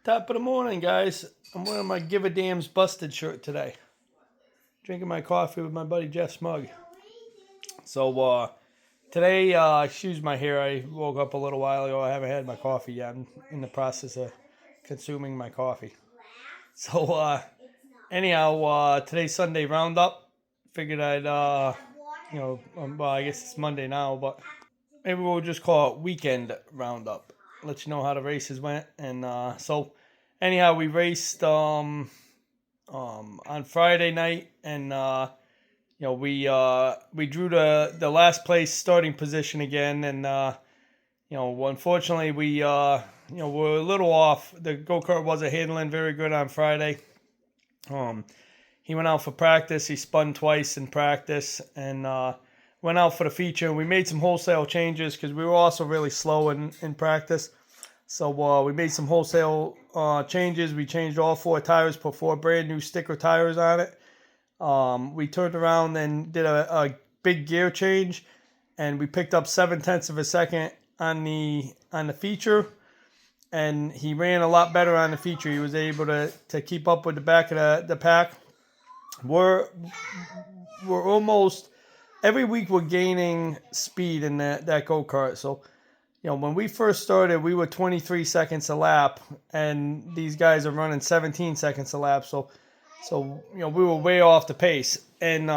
Top of the morning, guys. I'm wearing my Give a Damn's Busted shirt today. Drinking my coffee with my buddy Jeff Smug. So, today, excuse my hair. I woke up a little while ago. I haven't had my coffee yet. I'm in the process of consuming my coffee. So, anyhow, today's Sunday roundup. Figured I'd, well, I guess it's Monday now, but maybe we'll just call it weekend roundup. Let you know how the races went. And, anyhow, we raced, on Friday night, and we drew the last place starting position again, and unfortunately we're a little off. The go kart wasn't handling very good on Friday. He went out for practice. He spun twice in practice, and went out for the feature. We made some wholesale changes because we were also really slow in practice. So we made some wholesale changes. We changed all 4 tires, put 4 brand new sticker tires on it. We turned around and did a big gear change, and we picked up 7/10 of a second on the feature. And he ran a lot better on the feature. He was able to keep up with the back of the pack. We're almost every week we're gaining speed in that go kart. So, when we first started, we were 23 seconds a lap, and these guys are running 17 seconds a lap. So we were way off the pace. And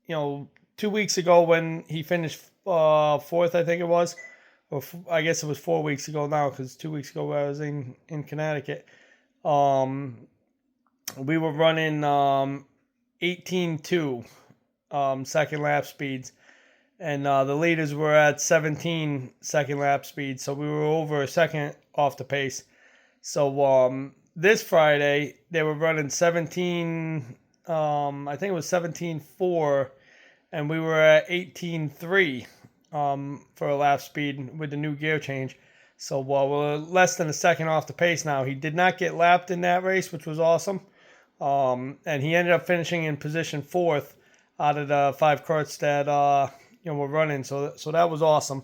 2 weeks ago when he finished fourth, I think it was, or I guess it was 4 weeks ago now, because 2 weeks ago I was in Connecticut. We were running 18.2 second lap speeds. And the leaders were at 17 second lap speed, so we were over a second off the pace. So this Friday, they were running 17, I think it was 17.4, and we were at 18.3 for a lap speed with the new gear change. So we're less than a second off the pace now. He did not get lapped in that race, which was awesome. And he ended up finishing in position 4th out of the 5 karts that we're running, so that was awesome.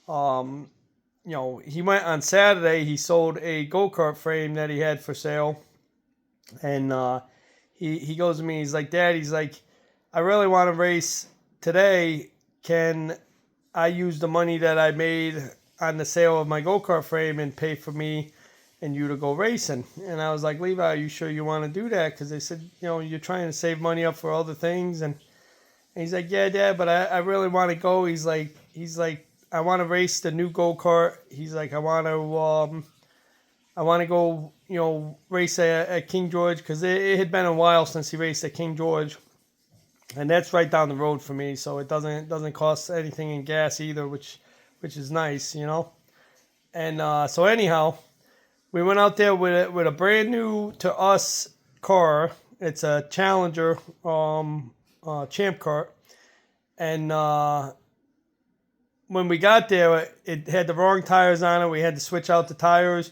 He went on Saturday. He sold a go-kart frame that he had for sale, and he goes to me. He's like, "Dad," he's like, "I really want to race today. Can I use the money that I made on the sale of my go-kart frame and pay for me and you to go racing?" And I was like, "Levi, are you sure you want to do that?" Because they said, you're trying to save money up for other things. And he's like, "Yeah, Dad, but I really want to go." He's like, "I want to race the new go-kart." He's like, I want to go, race at King George, because it had been a while since he raced at King George, and that's right down the road for me, so it doesn't cost anything in gas either, which is nice, And so anyhow, we went out there with a brand new to us car. It's a Challenger Champ Kart, and when we got there, it had the wrong tires on it. We had to switch out the tires.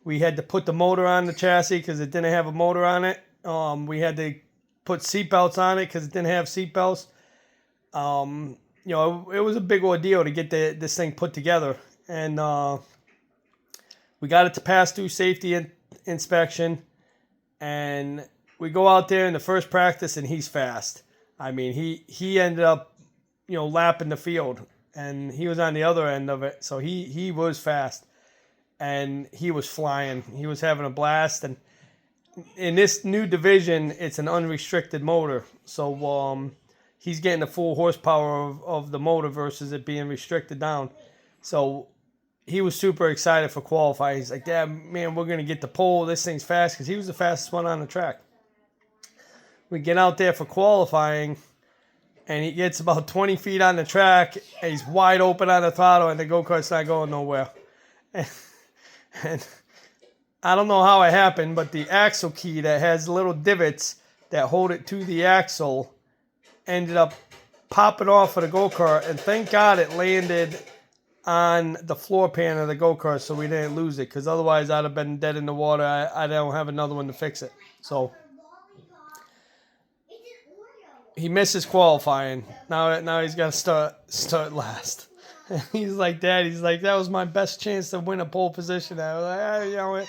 We had to put the motor on the chassis because it didn't have a motor on it. We had to put seatbelts on it because it didn't have seatbelts. It was a big ordeal to get this thing put together, and we got it to pass through safety inspection, and we go out there in the first practice, and he's fast. I mean, he ended up, lapping the field, and he was on the other end of it, so he was fast, and he was flying. He was having a blast, and in this new division, it's an unrestricted motor, so he's getting the full horsepower of the motor versus it being restricted down. So he was super excited for qualifying. He's like, "Dad, man, we're going to get the pole. This thing's fast," because he was the fastest one on the track. We get out there for qualifying, and he gets about 20 feet on the track, and he's wide open on the throttle, and the go-kart's not going nowhere. And I don't know how it happened, but the axle key that has little divots that hold it to the axle ended up popping off of the go-kart, and thank God it landed on the floor pan of the go-kart so we didn't lose it, because otherwise I'd have been dead in the water. I don't have another one to fix it. So he misses qualifying. Now he's got to start last. He's like, "Dad," he's like, "that was my best chance to win a pole position." I was like,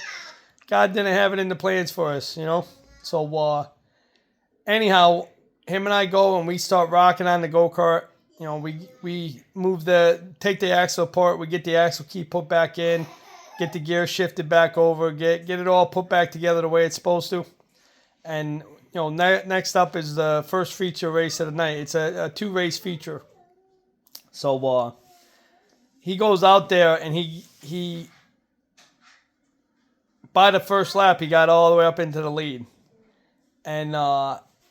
God didn't have it in the plans for us, you know. So anyhow, him and I go and we start rocking on the go-kart. You know, we take the axle apart, we get the axle key put back in, get the gear shifted back over, get it all put back together the way it's supposed to. And you know, next up is the first feature race of the night. It's a 2-race feature. So he goes out there and he by the first lap he got all the way up into the lead. And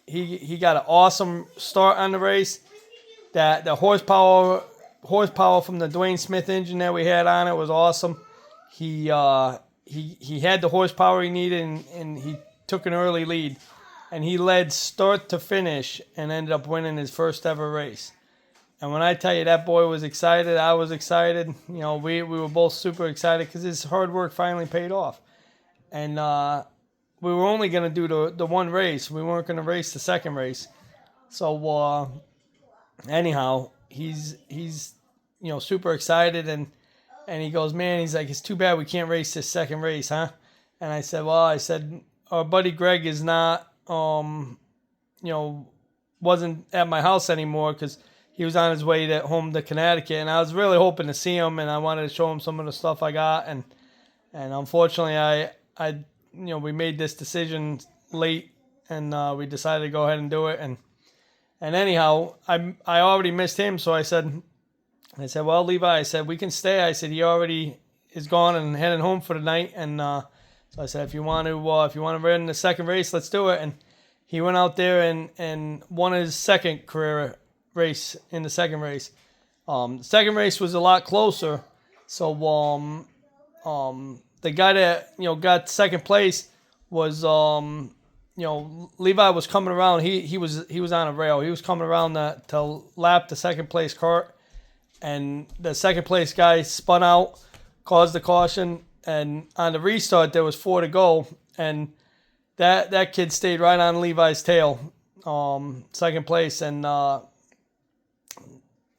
he got an awesome start on the race. That the horsepower from the Dwayne Smith engine that we had on it was awesome. He had the horsepower he needed, and he took an early lead, and he led start to finish and ended up winning his first ever race. And when I tell you that boy was excited, I was excited. You know, we were both super excited because his hard work finally paid off. And we were only going to do the one race. We weren't going to race the second race. So anyhow, he's you know, super excited, and he goes, man, he's like, it's too bad we can't race this second race, huh? And I said, our buddy Greg is not, you know, wasn't at my house anymore because he was on his way home to Connecticut, and I was really hoping to see him, and I wanted to show him some of the stuff I got, and unfortunately, I you know, we made this decision late, and we decided to go ahead and do it, and anyhow, I already missed him, so I said, well, Levi, I said, we can stay. I said, he already is gone and heading home for the night, and so I said, if you want to run the second race, let's do it. And he went out there and won his second career race in the second race. The second race was a lot closer, so the guy that, you know, got second place was you know, Levi was coming around. He was on a rail. He was coming around to lap the second place cart, and the second place guy spun out, caused the caution, and on the restart there was 4 to go, and that kid stayed right on Levi's tail, second place, and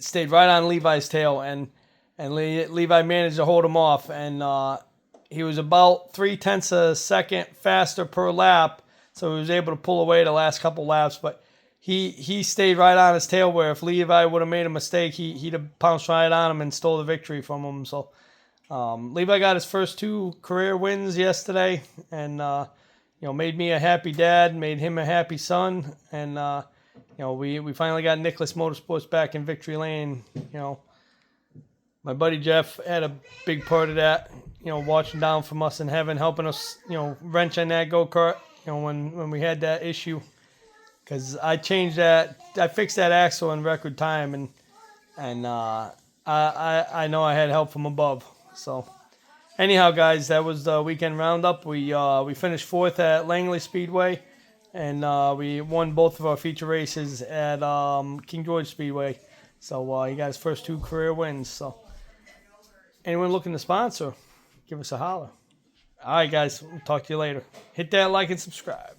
stayed right on Levi's tail, and Levi managed to hold him off, and he was about 0.3 of a second faster per lap. So he was able to pull away the last couple laps, but he stayed right on his tail, where if Levi would have made a mistake, he'd have pounced right on him and stole the victory from him. So Levi got his first 2 career wins yesterday, and you know, made me a happy dad, made him a happy son, and you know, we finally got Nicholas Motorsports back in victory lane. You know, my buddy Jeff had a big part of that. You know, watching down from us in heaven, helping us, you know, wrench on that go-kart. You know, when we had that issue, because I fixed that axle in record time, and I know I had help from above. So anyhow, guys, that was the weekend roundup. We finished 4th at Langley Speedway, and we won both of our feature races at King George Speedway. So he got his first 2 career wins. So anyone looking to sponsor, give us a holler. All right, guys. We'll talk to you later. Hit that like and subscribe.